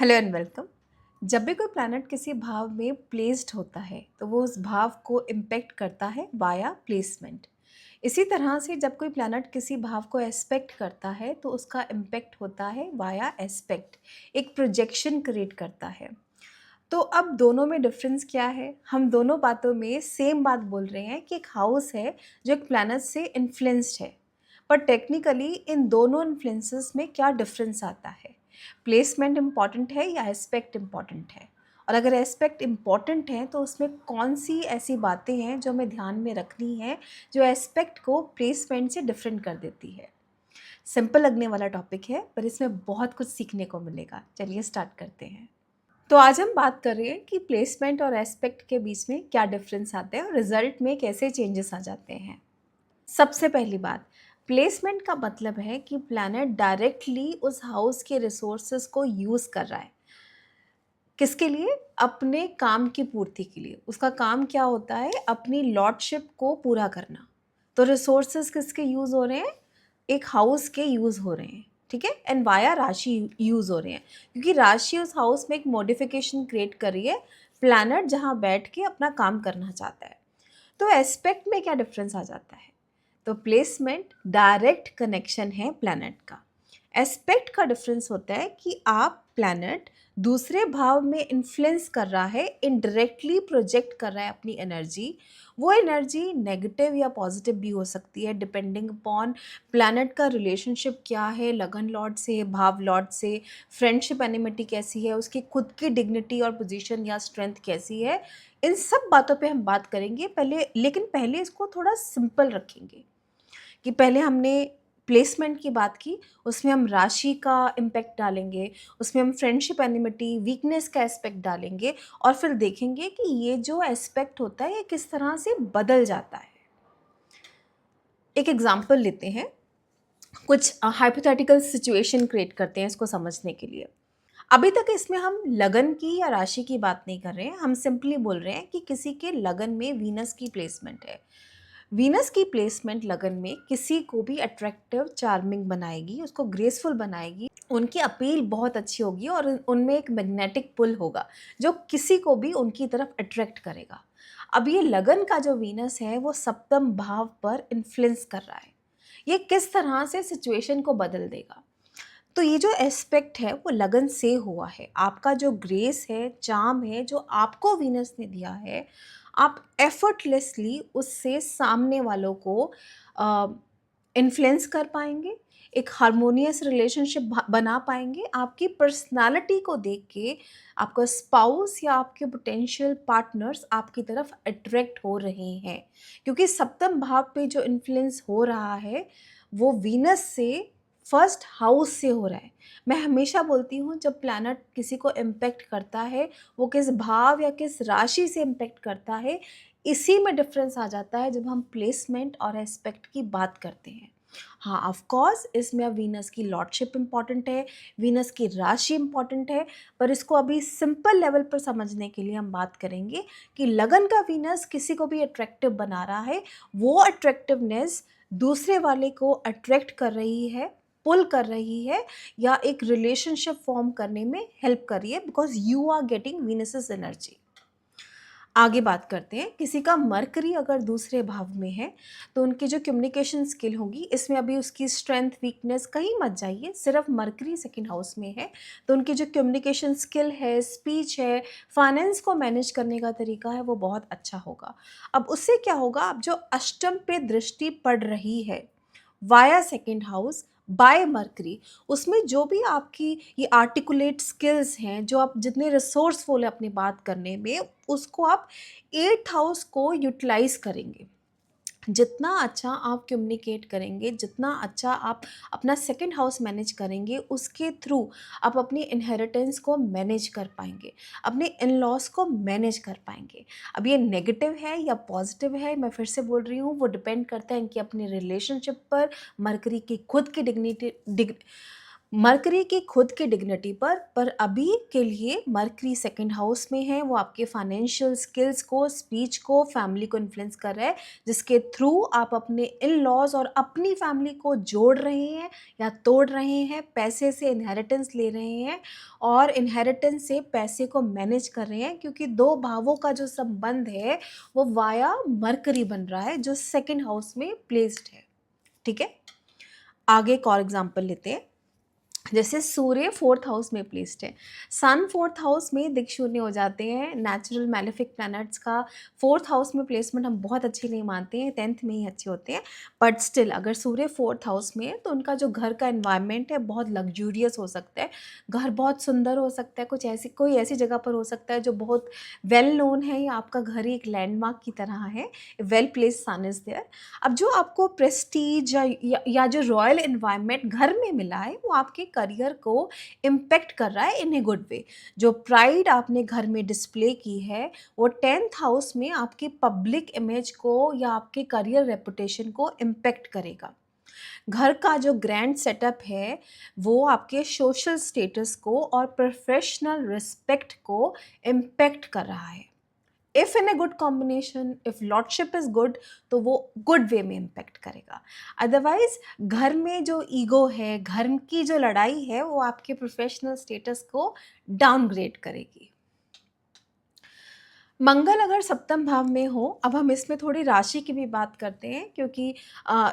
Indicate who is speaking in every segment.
Speaker 1: Hello and welcome. जब भी कोई प्लैनेट किसी भाव में प्लेस्ड होता है तो वो उस भाव को इम्पेक्ट करता है वाया प्लेसमेंट। इसी तरह से जब कोई प्लैनेट किसी भाव को एस्पेक्ट करता है तो उसका इम्पेक्ट होता है वाया एस्पेक्ट, एक प्रोजेक्शन क्रिएट करता है। तो अब दोनों में डिफरेंस क्या है? हम दोनों बातों में सेम बात बोल रहे हैं कि एक हाउस है जो एक प्लैनेट से इन्फ्लुएंस्ड है, पर टेक्निकली इन दोनों इन्फ्लुएंसेस में क्या डिफरेंस आता है? प्लेसमेंट इम्पॉर्टेंट है या एस्पेक्ट इम्पॉर्टेंट है? और अगर एस्पेक्ट इम्पॉर्टेंट है तो उसमें कौन सी ऐसी बातें हैं जो हमें ध्यान में रखनी है जो एस्पेक्ट को प्लेसमेंट से डिफरेंट कर देती है? सिंपल लगने वाला टॉपिक है पर इसमें बहुत कुछ सीखने को मिलेगा। चलिए स्टार्ट करते हैं। तो आज हम बात कर रहे हैं कि प्लेसमेंट और एस्पेक्ट के बीच में क्या डिफरेंस आते हैं और रिजल्ट में कैसे चेंजेस आ जाते हैं। सबसे पहली बात, प्लेसमेंट का मतलब है कि प्लैनेट डायरेक्टली उस हाउस के रिसोर्सेज को यूज़ कर रहा है। किसके लिए? अपने काम की पूर्ति के लिए। उसका काम क्या होता है? अपनी लॉर्डशिप को पूरा करना। तो रिसोर्सेज किसके यूज़ हो रहे हैं? एक हाउस के यूज़ हो रहे हैं, ठीक है। एंड वाया राशि यूज़ हो रहे हैं क्योंकि राशि उस हाउस में एक मॉडिफिकेशन क्रिएट कर रही है, प्लैनेट जहाँ बैठ के अपना काम करना चाहता है। तो एस्पेक्ट में क्या डिफरेंस आ जाता है? तो प्लेसमेंट डायरेक्ट कनेक्शन है प्लैनेट का। एस्पेक्ट का डिफरेंस होता है कि आप प्लैनेट दूसरे भाव में इन्फ्लुएंस कर रहा है, इनडायरेक्टली प्रोजेक्ट कर रहा है अपनी एनर्जी। वो एनर्जी नेगेटिव या पॉजिटिव भी हो सकती है डिपेंडिंग अपॉन प्लैनेट का रिलेशनशिप क्या है, लगन लॉर्ड से, भाव लॉर्ड से, फ्रेंडशिप एनिमिटी कैसी है, उसकी खुद की डिग्निटी और पोजीशन या स्ट्रेंथ कैसी है। इन सब बातों पे हम बात करेंगे पहले, लेकिन पहले इसको थोड़ा सिंपल रखेंगे कि पहले हमने प्लेसमेंट की बात की, उसमें हम राशि का इम्पैक्ट डालेंगे, उसमें हम फ्रेंडशिप एनिमिटी वीकनेस का एस्पेक्ट डालेंगे और फिर देखेंगे कि ये जो एस्पेक्ट होता है ये किस तरह से बदल जाता है। एक एग्जांपल लेते हैं, कुछ हाइपोथेटिकल सिचुएशन क्रिएट करते हैं इसको समझने के लिए। अभी तक इसमें हम लगन की या राशि की बात नहीं कर रहे हैं, हम सिंपली बोल रहे हैं कि किसी के लगन में वीनस की प्लेसमेंट है। वीनस की प्लेसमेंट लगन में किसी को भी अट्रैक्टिव चार्मिंग बनाएगी, उसको ग्रेसफुल बनाएगी, उनकी अपील बहुत अच्छी होगी और उनमें एक मैग्नेटिक पुल होगा जो किसी को भी उनकी तरफ अट्रैक्ट करेगा। अब ये लगन का जो वीनस है वो सप्तम भाव पर इन्फ्लुएंस कर रहा है। ये किस तरह से सिचुएशन को बदल देगा? तो ये जो एस्पेक्ट है वो लगन से हुआ है। आपका जो ग्रेस है, चार्म है जो आपको वीनस ने दिया है, आप एफर्टलेसली उससे सामने वालों को इन्फ्लुएंस कर पाएंगे, एक हारमोनियस रिलेशनशिप बना पाएंगे। आपकी पर्सनालिटी को देख के आपका स्पाउस या आपके पोटेंशियल पार्टनर्स आपकी तरफ अट्रैक्ट हो रहे हैं, क्योंकि सप्तम भाव पे जो इन्फ्लुएंस हो रहा है वो वीनस से, फर्स्ट हाउस से हो रहा है। मैं हमेशा बोलती हूँ जब प्लैनेट किसी को इम्पेक्ट करता है वो किस भाव या किस राशि से इम्पेक्ट करता है, इसी में डिफरेंस आ जाता है जब हम प्लेसमेंट और एस्पेक्ट की बात करते हैं। हाँ, ऑफ कोर्स इसमें अब वीनस की लॉर्डशिप इम्पॉर्टेंट है, वीनस की राशि इम्पॉर्टेंट है, पर इसको अभी सिंपल लेवल पर समझने के लिए हम बात करेंगे कि लगन का वीनस किसी को भी अट्रैक्टिव बना रहा है, वो अट्रैक्टिवनेस दूसरे वाले को अट्रैक्ट कर रही है, पुल कर रही है, या एक रिलेशनशिप फॉर्म करने में हेल्प कर रही है, because you are getting Venus's energy. आगे बात करते हैं, किसी का मरकरी अगर दूसरे भाव में है तो उनकी जो कम्युनिकेशन स्किल होगी, इसमें अभी उसकी स्ट्रेंथ वीकनेस कहीं मत जाइए, सिर्फ मरकरी सेकंड हाउस में है तो उनकी जो कम्युनिकेशन स्किल है, स्पीच है, फाइनेंस को मैनेज करने का तरीका है वो बहुत अच्छा होगा। अब उससे क्या होगा, अब जो अष्टम पे दृष्टि पड़ रही है via second house by mercury, उसमें जो भी आपकी ये आर्टिकुलेट स्किल्स हैं, जो आप जितने रिसोर्सफुल है अपनी बात करने में, उसको आप एट्थ हाउस को यूटिलाइज करेंगे। जितना अच्छा आप कम्युनिकेट करेंगे, जितना अच्छा आप अपना सेकंड हाउस मैनेज करेंगे, उसके थ्रू आप अपनी इनहेरिटेंस को मैनेज कर पाएंगे, अपने इन लॉस को मैनेज कर पाएंगे। अब ये नेगेटिव है या पॉजिटिव है, मैं फिर से बोल रही हूँ, वो डिपेंड करता है कि अपने रिलेशनशिप पर, मरकरी की खुद की मरकरी की खुद की डिग्निटी पर अभी के लिए मरकरी सेकंड हाउस में है, वो आपके फाइनेंशियल स्किल्स को, स्पीच को, फैमिली को इन्फ्लुएंस कर रहा है, जिसके थ्रू आप अपने इन-लॉज़ और अपनी फैमिली को जोड़ रहे हैं या तोड़ रहे हैं, पैसे से इनहेरिटेंस ले रहे हैं और इनहेरिटेंस से पैसे को मैनेज कर रहे हैं, क्योंकि 2 भावों का जो संबंध है, वो वाया मरकरी बन रहा है, जो सेकंड हाउस में प्लेस्ड है, ठीक है? आगे एक और एग्ज़ाम्पल लेते हैं। जैसे सूर्य 4th हाउस में प्लेस्ड है, सन 4th हाउस में दिक्शून्य हो जाते हैं। नेचुरल मैलेफिक प्लैनेट्स का 4th हाउस में प्लेसमेंट हम बहुत अच्छे नहीं मानते हैं, 10th में ही अच्छे होते हैं। बट स्टिल अगर सूर्य 4th हाउस में है तो उनका जो घर का एनवायरनमेंट है बहुत लग्जूरियस हो सकता है, घर बहुत सुंदर हो सकता है, कुछ ऐसी कोई ऐसी जगह पर हो सकता है जो बहुत वेल नोन है, या आपका घर ही एक लैंडमार्क की तरह है, well placed sun is there. अब जो आपको प्रेस्टीज या जो रॉयल एनवायरनमेंट घर में मिला है, वो आपके करियर को इम्पैक्ट कर रहा है इन ए गुड वे। जो प्राइड आपने घर में डिस्प्ले की है, वो 10th हाउस में आपकी पब्लिक इमेज को या आपके करियर रेपुटेशन को इम्पैक्ट करेगा। घर का जो ग्रैंड सेटअप है, वो आपके सोशल स्टेटस को और प्रोफेशनल रिस्पेक्ट को इम्पैक्ट कर रहा है। If in a good combination, if lordship is good, तो वो गुड वे में इम्पैक्ट करेगा। अदरवाइज़ घर में जो ईगो है, घर की जो लड़ाई है, वो आपके प्रोफेशनल स्टेटस को डाउनग्रेड करेगी। मंगल अगर सप्तम भाव में हो, अब हम इसमें थोड़ी राशि की भी बात करते हैं, क्योंकि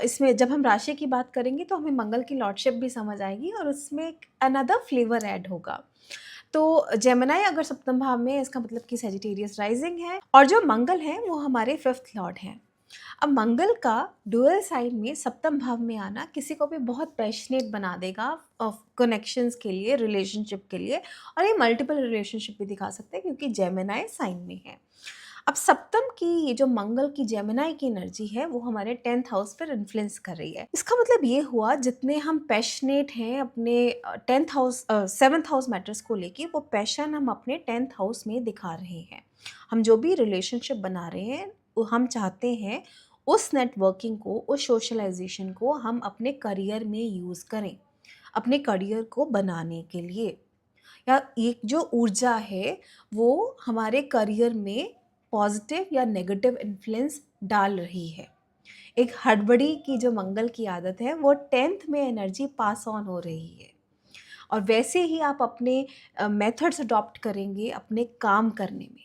Speaker 1: इसमें जब हम राशि की बात करेंगे तो हमें मंगल की लॉर्डशिप भी समझ आएगी और उसमें एक अनदर फ्लेवर ऐड होगा। तो जेमिनी अगर सप्तम भाव में है, इसका मतलब कि सजिटेरियस राइजिंग है, और जो मंगल है वो हमारे 5th लॉर्ड हैं। अब मंगल का डुअल साइन में सप्तम भाव में आना किसी को भी बहुत पैशनेट बना देगा कनेक्शंस के लिए, रिलेशनशिप के लिए, और ये मल्टीपल रिलेशनशिप भी दिखा सकते हैं क्योंकि जेमिनी साइन में है। अब सप्तम की ये जो मंगल की जेमिनी की एनर्जी है, वो हमारे 10th हाउस पर इन्फ्लुएंस कर रही है। इसका मतलब ये हुआ, जितने हम पैशनेट हैं अपने 10th house 7th house matters को लेके, वो पैशन हम अपने 10th हाउस में दिखा रहे हैं। हम जो भी रिलेशनशिप बना रहे हैं, वो हम चाहते हैं उस नेटवर्किंग को, उस सोशलाइजेशन को हम अपने करियर में यूज़ करें, अपने करियर को बनाने के लिए। या एक जो ऊर्जा है, वो हमारे करियर में पॉजिटिव या नेगेटिव इन्फ्लुएंस डाल रही है। एक हड़बड़ी की जो मंगल की आदत है, वो 10th में एनर्जी पास ऑन हो रही है, और वैसे ही आप अपने मेथड्स अडॉप्ट करेंगे अपने काम करने में।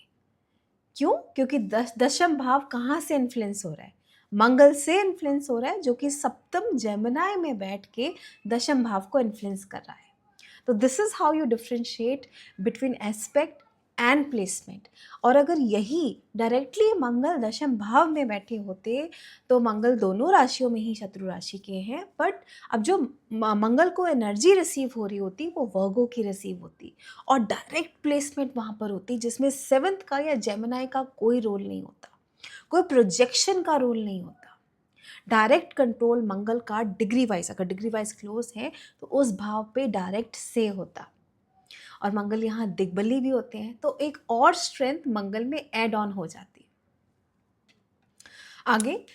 Speaker 1: क्यों? क्योंकि दशम भाव कहाँ से इन्फ्लुएंस हो रहा है? मंगल से इन्फ्लुएंस हो रहा है, जो कि सप्तम जेमिनी में बैठ के दशम भाव को इन्फ्लुएंस कर रहा है। तो this is how you differentiate between aspect and placement. और अगर यही डायरेक्टली मंगल दशम भाव में बैठे होते, तो मंगल दोनों राशियों में ही शत्रु राशि के हैं, बट अब जो मंगल को एनर्जी रिसीव हो रही होती, वो वर्गो की रिसीव होती, और डायरेक्ट प्लेसमेंट वहाँ पर होती, जिसमें 7th का या जेमिनी का कोई रोल नहीं होता, कोई प्रोजेक्शन का रोल नहीं होता। डायरेक्ट कंट्रोल मंगल का डिग्री वाइज, अगर डिग्री वाइज क्लोज है तो उस भाव पे डायरेक्ट से होता, और मंगल यहाँ दिग्बली भी होते हैं, तो एक और स्ट्रेंथ मंगल में ऐड ऑन हो जाती है। आगे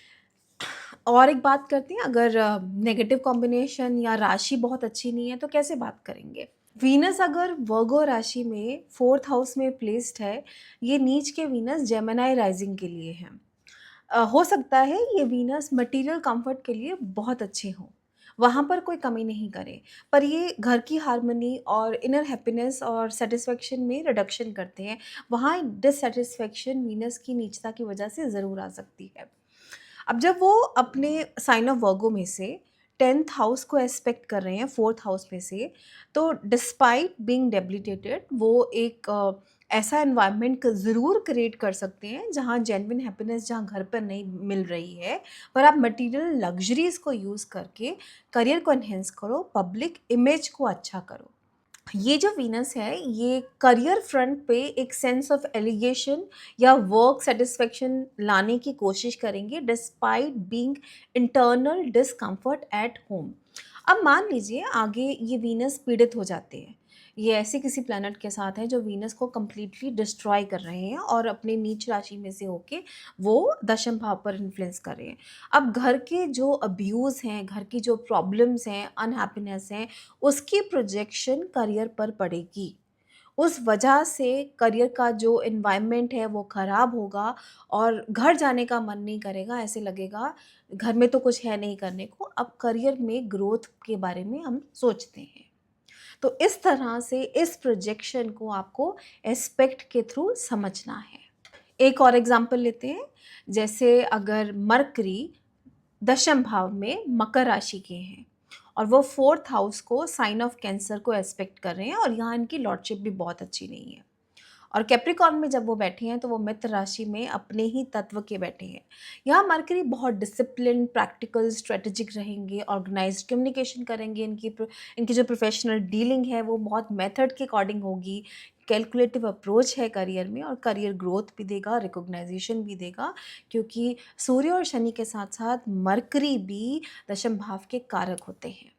Speaker 1: और एक बात करते हैं, अगर नेगेटिव कॉम्बिनेशन या राशि बहुत अच्छी नहीं है तो कैसे बात करेंगे। वीनस अगर वर्गो राशि में 4th हाउस में प्लेस्ड है, ये नीच के वीनस जेमिनी राइजिंग के लिए है। हो सकता है ये वीनस मटेरियल कंफर्ट के लिए बहुत अच्छे हों, वहाँ पर कोई कमी नहीं करे, पर ये घर की हार्मनी और इनर हैप्पीनेस और सेटिस्फैक्शन में रिडक्शन करते हैं। वहाँ डिससेटिस्फैक्शन वीनस की नीचता की वजह से ज़रूर आ सकती है। अब जब वो अपने साइन ऑफ वर्गो में से 10th हाउस को एस्पेक्ट कर रहे हैं 4th हाउस में से, तो डिस्पाइट बीइंग डेबिलिटेटेड, वो एक ऐसा एनवायरनमेंट ज़रूर क्रिएट कर सकते हैं जहाँ जेन्युइन हैप्पीनेस जहाँ घर पर नहीं मिल रही है, पर आप मटेरियल लग्जरीज़ को यूज़ करके करियर को एनहेंस करो, पब्लिक इमेज को अच्छा करो। ये जो वीनस है, ये करियर फ्रंट पे एक सेंस ऑफ एलिगेशन या वर्क सेटिस्फेक्शन लाने की कोशिश करेंगे, despite being internal discomfort at home. अब मान लीजिए आगे ये वीनस पीड़ित हो जाते हैं, ये ऐसे किसी प्लैनेट के साथ है जो वीनस को कंप्लीटली डिस्ट्रॉय कर रहे हैं और अपने नीच राशि में से होके वो दशम भाव पर इन्फ्लुएंस कर रहे हैं। अब घर के जो अब्यूज़ हैं, घर की जो प्रॉब्लम्स हैं, अनहैप्पीनेस हैं, उसकी प्रोजेक्शन करियर पर पड़ेगी। उस वजह से करियर का जो एनवायरनमेंट है वो ख़राब होगा और घर जाने का मन नहीं करेगा, ऐसे लगेगा घर में तो कुछ है नहीं करने को, अब करियर में ग्रोथ के बारे में हम सोचते हैं। तो इस तरह से इस प्रोजेक्शन को आपको एस्पेक्ट के थ्रू समझना है। एक और एग्जांपल लेते हैं, जैसे अगर मरकरी दशम भाव में मकर राशि के हैं और वो 4th हाउस को साइन ऑफ कैंसर को एस्पेक्ट कर रहे हैं और यहाँ इनकी लॉर्डशिप भी बहुत अच्छी नहीं है। और कैप्रिकॉर्न में जब वो बैठे हैं तो वो मित्र राशि में अपने ही तत्व के बैठे हैं। यहाँ मरकरी बहुत डिसिप्लिन, प्रैक्टिकल, स्ट्रेटेजिक रहेंगे, ऑर्गेनाइज्ड कम्युनिकेशन करेंगे, इनकी जो प्रोफेशनल डीलिंग है वो बहुत मेथड के अकॉर्डिंग होगी, कैलकुलेटिव अप्रोच है करियर में और करियर ग्रोथ भी देगा, रिकॉग्नाइजेशन भी देगा, क्योंकि सूर्य और शनि के साथ साथ मरकरी भी दशम भाव के कारक होते हैं।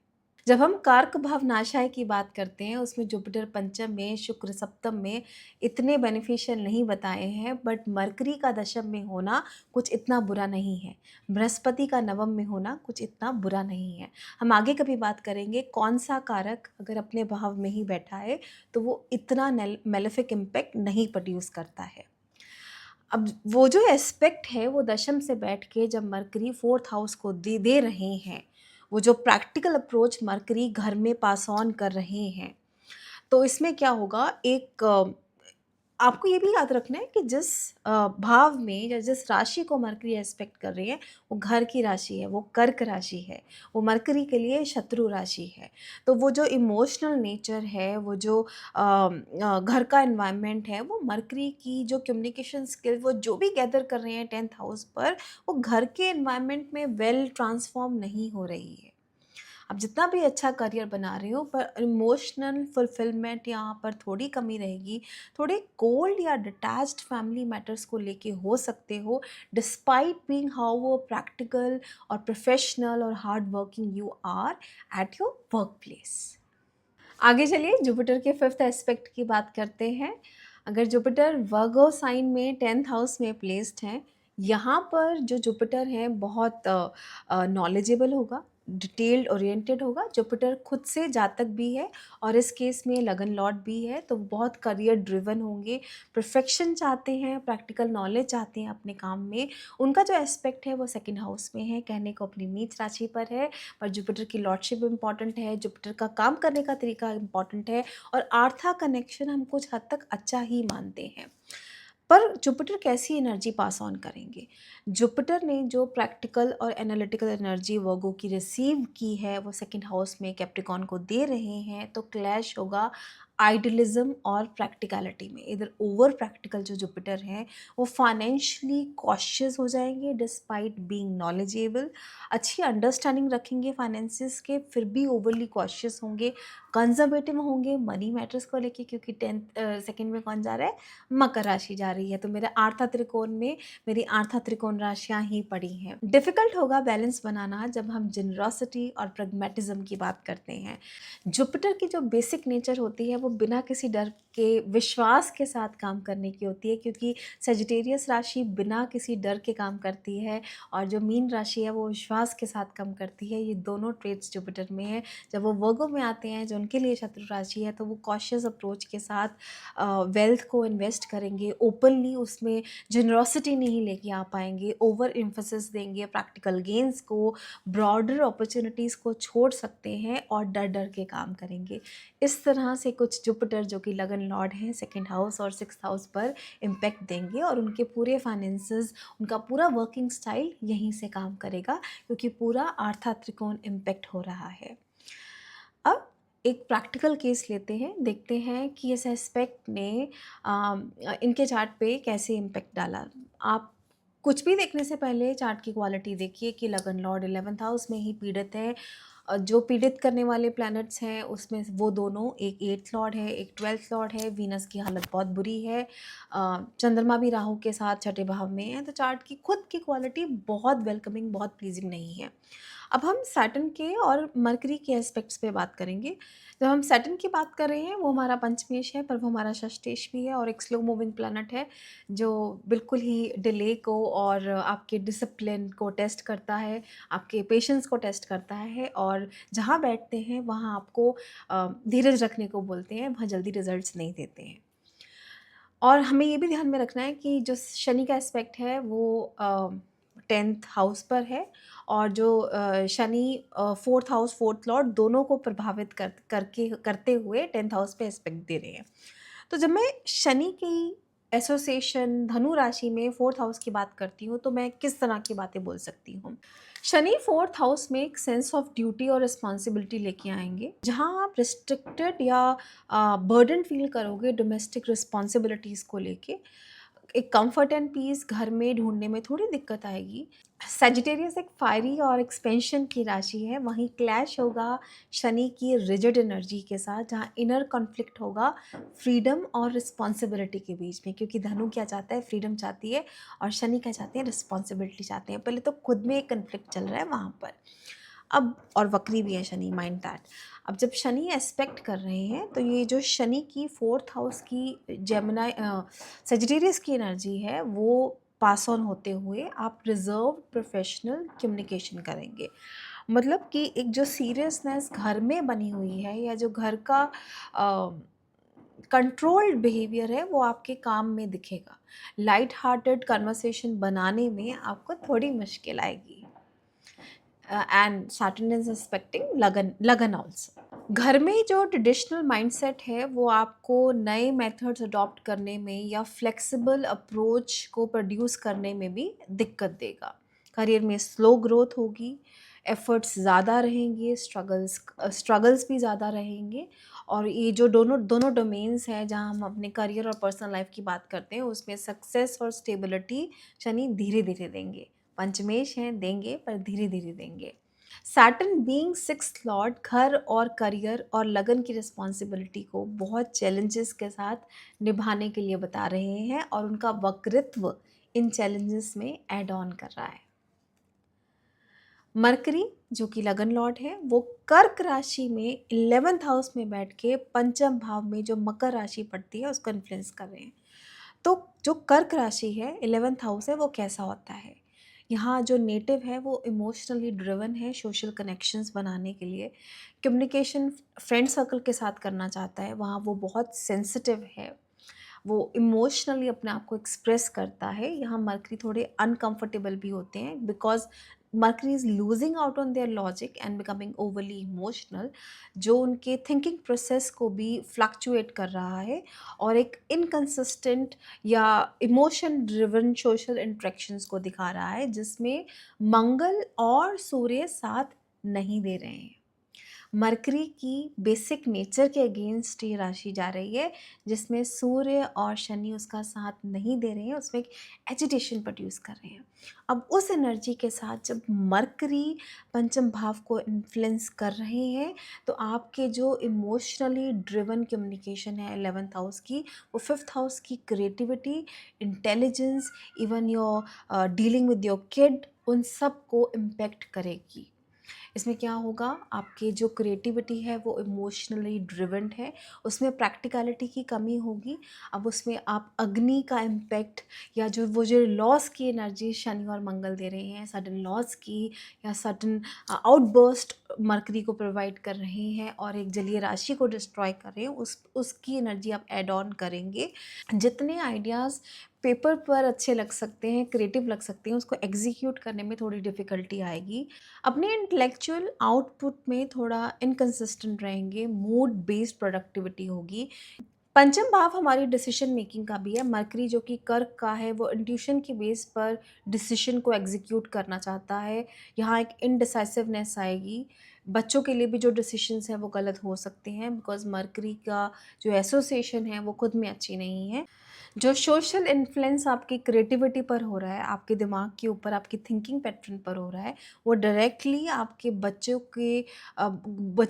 Speaker 1: जब हम कारक भाव नाशाय की बात करते हैं उसमें जुपिटर पंचम में, शुक्र सप्तम में इतने बेनिफिशियल नहीं बताए हैं, बट मरकरी का दशम में होना कुछ इतना बुरा नहीं है, बृहस्पति का नवम में होना कुछ इतना बुरा नहीं है। हम आगे कभी बात करेंगे कौन सा कारक अगर अपने भाव में ही बैठा है तो वो इतना मेलेफिक इम्पैक्ट नहीं प्रोड्यूस करता है। अब वो जो एस्पेक्ट है वो दशम से बैठ के जब मरकरी 4th हाउस को दे रहे हैं, वो जो प्रैक्टिकल अप्रोच मरकरी घर में पास ऑन कर रहे हैं, तो इसमें क्या होगा, एक आपको ये भी याद रखना है कि जिस भाव में या जिस राशि को मरकरी एस्पेक्ट कर रही है वो घर की राशि है, वो कर्क राशि है, वो मरकरी के लिए शत्रु राशि है। तो वो जो इमोशनल नेचर है, वो जो घर का एनवायरनमेंट है, वो मरकरी की जो कम्युनिकेशन स्किल वो जो भी गैदर कर रहे हैं 10th हाउस पर, वो घर के एनवायरनमेंट में वेल ट्रांसफॉर्म नहीं हो रही है। आप जितना भी अच्छा करियर बना रहे हो पर इमोशनल फुलफिलमेंट यहाँ पर थोड़ी कमी रहेगी, थोड़े कोल्ड या डिटैच्ड फैमिली मैटर्स को लेके हो सकते हो, डिस्पाइट बीइंग हाउ वो प्रैक्टिकल और प्रोफेशनल और hard working you are at your work place. आगे चलिए जुपिटर के 5th एस्पेक्ट की बात करते हैं। अगर जुपिटर वर्गो साइन में 10th हाउस में प्लेस्ड हैं, यहाँ पर जो जुपिटर है बहुत नॉलेजेबल होगा, डिटेल्ड ओरिएंटेड होगा। जुपिटर खुद से जातक भी है और इस केस में लगन लॉर्ड भी है, तो बहुत करियर ड्रिवन होंगे, परफेक्शन चाहते हैं, प्रैक्टिकल नॉलेज चाहते हैं अपने काम में। उनका जो एस्पेक्ट है वो 2nd हाउस में है, कहने को अपनी नीच राशि पर है, पर जुपिटर की लॉर्डशिप इम्पॉर्टेंट है, जुपिटर का काम करने का तरीका इम्पॉर्टेंट है और आर्था कनेक्शन हम कुछ हद तक अच्छा ही मानते हैं। पर जुपिटर कैसी एनर्जी पास ऑन करेंगे? जुपिटर ने जो प्रैक्टिकल और एनालिटिकल एनर्जी वर्गो की रिसीव की है वो 2nd हाउस में कैप्रिकॉर्न को दे रहे हैं, तो क्लैश होगा आइडियलिज्म और प्रैक्टिकलिटी में। इधर ओवर प्रैक्टिकल जो जुपिटर हैं वो फाइनेंशियली कॉशियस हो जाएंगे डिस्पाइट बीइंग नॉलेजेबल, अच्छी अंडरस्टैंडिंग रखेंगे फाइनेंसिस के, फिर भी ओवरली कॉशियस होंगे, कंजर्वेटिव होंगे मनी मैटर्स को लेके, क्योंकि 2nd में कौन जा रहा है, मकर राशि जा रही है, तो मेरे आर्था त्रिकोण में मेरी आर्था त्रिकोण राशियां ही पड़ी हैं। डिफिकल्ट होगा बैलेंस बनाना जब हम जेनरॉसिटी और प्रैग्मेटिज्म की बात करते हैं। जुपिटर की जो बेसिक नेचर होती है वो बिना किसी डर के विश्वास के साथ काम करने की होती है, क्योंकि सेजिटेरियस राशि बिना किसी डर के काम करती है और जो मीन राशि है वो विश्वास के साथ काम करती है। ये दोनों ट्रेट्स जुपिटर में है। जब वो वर्गो में आते हैं जो उनके लिए शत्रु राशि है, तो वो कॉशियस अप्रोच के साथ वेल्थ को इन्वेस्ट करेंगे, ओपनली उसमें जेनरॉसिटी नहीं लेके आ पाएंगे, ओवर एम्फेसिस देंगे प्रैक्टिकल गेन्स को, ब्रॉडर अपॉर्चुनिटीज़ को छोड़ सकते हैं और डर डर के काम करेंगे। इस तरह से कुछ जुपिटर जो कि लगन लॉर्ड हैं 2nd हाउस और 6th हाउस पर इम्पैक्ट देंगे और उनके पूरे फाइनेंसेस, उनका पूरा वर्किंग स्टाइल यहीं से काम करेगा, क्योंकि पूरा आर्था त्रिकोण इम्पैक्ट हो रहा है। अब एक प्रैक्टिकल केस लेते हैं, देखते हैं कि इस एस्पेक्ट ने इनके चार्ट पे कैसे इम्पैक्ट डाला। आप कुछ भी देखने से पहले चार्ट की क्वालिटी देखिए कि लगन लॉर्ड 11th हाउस में ही पीड़ित है। जो पीड़ित करने वाले प्लैनेट्स हैं उसमें वो दोनों, एक 8th लॉर्ड है, एक 12th लॉर्ड है। वीनस की हालत बहुत बुरी है, चंद्रमा भी राहु के साथ 6ठे भाव में है, तो चार्ट की खुद की क्वालिटी बहुत वेलकमिंग, बहुत प्लीजिंग नहीं है। अब हम सैटर्न के और मरकरी के एस्पेक्ट्स पे बात करेंगे। जब हम सैटर्न की बात कर रहे हैं, वो हमारा पंचमेश है, पर वो हमारा षष्ठेश भी है और एक स्लो मूविंग प्लैनेट है, जो बिल्कुल ही डिले को और आपके डिसिप्लिन को टेस्ट करता है, आपके पेशेंस को टेस्ट करता है, और जहाँ बैठते हैं वहाँ आपको धीरज रखने को बोलते हैं, वहाँ जल्दी रिजल्ट्स नहीं देते हैं। और हमें ये भी ध्यान में रखना है कि जो शनि का एस्पेक्ट है वो 10th हाउस पर है, और जो Shani 4th house 4th Lord दोनों को प्रभावित करते हुए 10th हाउस पे एस्पेक्ट दे रहे हैं। तो जब मैं शनि की एसोसिएशन धनु राशि में 4th हाउस की बात करती हूँ, तो मैं किस तरह की बातें बोल सकती हूँ। शनि 4th हाउस में एक सेंस ऑफ ड्यूटी और रिस्पॉन्सिबिलिटी लेके आएंगे, जहाँ आप रिस्ट्रिक्टेड या बर्डन फील करोगे डोमेस्टिक रिस्पॉन्सिबिलिटीज़ को लेके। एक कंफर्ट एंड पीस घर में ढूंढने में थोड़ी दिक्कत आएगी। सजिटेरियस एक फायरी और एक्सपेंशन की राशि है, वहीं क्लैश होगा शनि की रिजिड एनर्जी के साथ, जहाँ इनर कॉन्फ्लिक्ट होगा फ्रीडम और रिस्पॉन्सिबिलिटी के बीच में, क्योंकि धनु क्या चाहता है, फ्रीडम चाहती है, और शनि क्या चाहते हैं, रिस्पॉन्सिबिलिटी चाहते हैं। पहले तो खुद में एक कन्फ्लिक्ट चल रहा है वहाँ पर। अब और वक्री भी है शनि, माइंड दैट। अब जब शनि एस्पेक्ट कर रहे हैं, तो ये जो शनि की 4th हाउस की जेमिनाई सेजिटेरियस की एनर्जी है, वो पास ऑन होते हुए आप रिजर्व प्रोफेशनल कम्युनिकेशन करेंगे। मतलब कि एक जो सीरियसनेस घर में बनी हुई है, या जो घर का कंट्रोल्ड बिहेवियर है, वो आपके काम में दिखेगा। लाइट हार्टेड कन्वर्सेशन बनाने में आपको थोड़ी मुश्किल आएगी। एंड सैटर्न इज एक्सपेक्टिंग लगन लगन ऑल्सो। घर में जो ट्रेडिशनल माइंडसेट है, वो आपको नए मेथड्स अडॉप्ट करने में या फ्लेक्सिबल अप्रोच को प्रोड्यूस करने में भी दिक्कत देगा। करियर में स्लो ग्रोथ होगी, एफर्ट्स ज़्यादा रहेंगे, स्ट्रगल्स भी ज़्यादा रहेंगे। और ये जो दोनों दोनों डोमेन्स हैं, जहाँ हम अपने करियर और पर्सनल लाइफ की बात करते हैं, उसमें सक्सेस और स्टेबिलिटी शनि धीरे धीरे देंगे। पंचमेश हैं, देंगे पर धीरे धीरे देंगे। सैटर्न बीइंग 6th लॉर्ड घर और करियर और लगन की रिस्पॉन्सिबिलिटी को बहुत चैलेंजेस के साथ निभाने के लिए बता रहे हैं, और उनका वक्रित्व इन चैलेंजेस में ऐड ऑन कर रहा है। मरकरी जो कि लगन लॉर्ड है, वो कर्क राशि में 11th हाउस में बैठ के पंचम भाव में जो मकर राशि पड़ती है उसको इन्फ्लुएंस कर रहे हैं। तो जो कर्क राशि है, 11th हाउस है, वो कैसा होता है। यहाँ जो नेटिव है वो इमोशनली ड्रिवन है, सोशल कनेक्शंस बनाने के लिए कम्युनिकेशन फ्रेंड सर्कल के साथ करना चाहता है। वहाँ वो बहुत सेंसिटिव है, वो इमोशनली अपने आप को एक्सप्रेस करता है। यहाँ मरकरी थोड़े अनकंफर्टेबल भी होते हैं, because mercury is losing out on their logic and becoming overly emotional, जो उनके थिंकिंग प्रोसेस को भी फ्लक्चुएट कर रहा है, और एक इनकंसिस्टेंट या इमोशन ड्रिवन सोशल इंटरेक्शंस को दिखा रहा है, जिसमें मंगल और सूर्य साथ नहीं दे रहे हैं। मरकरी की बेसिक नेचर के अगेंस्ट ये राशि जा रही है, जिसमें सूर्य और शनि उसका साथ नहीं दे रहे हैं, उसमें एक एजिटेशन प्रोड्यूस कर रहे हैं। अब उस एनर्जी के साथ जब मरकरी पंचम भाव को इन्फ्लुएंस कर रहे हैं, तो आपके जो इमोशनली ड्रिवन कम्युनिकेशन है 11th हाउस की, वो 5th हाउस की creativity, intelligence, even your dealing with your kid, उन सब को इम्पेक्ट करेगी। इसमें क्या होगा, आपकी जो क्रिएटिविटी है वो इमोशनली ड्रिवन है, उसमें प्रैक्टिकलिटी की कमी होगी। अब उसमें आप अग्नि का इम्पैक्ट, या जो वो जो लॉस की एनर्जी शनि और मंगल दे रहे हैं, सडन लॉस की या सडन आउटबर्स्ट मरकरी को प्रोवाइड कर रहे हैं, और एक जलीय राशि को डिस्ट्रॉय कर रहे हैं, उसकी एनर्जी आप एड ऑन करेंगे। जितने आइडियाज़ पेपर पर अच्छे लग सकते हैं, क्रिएटिव लग सकते हैं, उसको एग्जीक्यूट करने में थोड़ी डिफ़िकल्टी आएगी। अपने इंटेलेक्चुअल आउटपुट में थोड़ा इनकंसिस्टेंट रहेंगे, मूड बेस्ड प्रोडक्टिविटी होगी। पंचम भाव हमारी डिसीजन मेकिंग का भी है। मरकरी जो कि कर्क का है, वो इंट्यूशन की बेस पर डिसीजन को एग्जीक्यूट करना चाहता है। यहाँ एक इनडिसाइसिवनेस आएगी। बच्चों के लिए भी जो डिसीजंस हैं वो गलत हो सकते हैं, बिकॉज मरकरी का जो एसोसिएशन है वो खुद में अच्छी नहीं है। जो सोशल इन्फ्लुएंस आपकी क्रिएटिविटी पर हो रहा है, आपके दिमाग के ऊपर, आपकी थिंकिंग पैटर्न पर हो रहा है, वो डायरेक्टली आपके बच्चों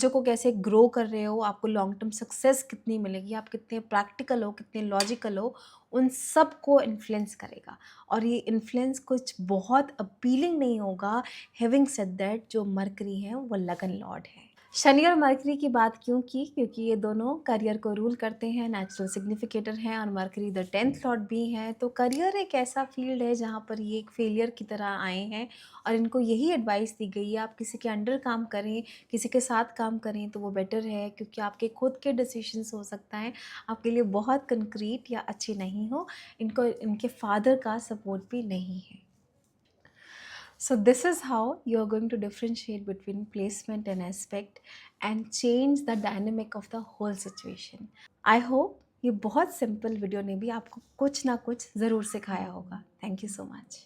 Speaker 1: को कैसे ग्रो कर रहे हो, आपको लॉन्ग टर्म सक्सेस कितनी मिलेगी, आप कितने प्रैक्टिकल हो, कितने लॉजिकल हो, उन सबको इन्फ्लुएंस करेगा और ये इन्फ्लुएंस कुछ बहुत अपीलिंग नहीं होगा। हैविंग सेड दैट, जो मरकरी है वो लगन लॉर्ड है। शनि और मरकरी की बात क्यों की? क्योंकि ये दोनों करियर को रूल करते हैं, नेचुरल सिग्निफिकेटर हैं और मरकरी द 10th लॉर्ड भी हैं। तो करियर एक ऐसा फील्ड है जहाँ पर ये एक फेलियर की तरह आए हैं और इनको यही एडवाइस दी गई है, आप किसी के अंडर काम करें, किसी के साथ काम करें तो वो बेटर है, क्योंकि आपके खुद के डिसीजंस हो सकता है आपके लिए बहुत कंक्रीट या अच्छे नहीं हो। इनको इनके फादर का सपोर्ट भी नहीं है। So this is how you are going to differentiate between placement and aspect and change the dynamic of the whole situation. I hope ये बहुत सिंपल वीडियो ने भी आपको कुछ ना कुछ ज़रूर सिखाया होगा। Thank you so much.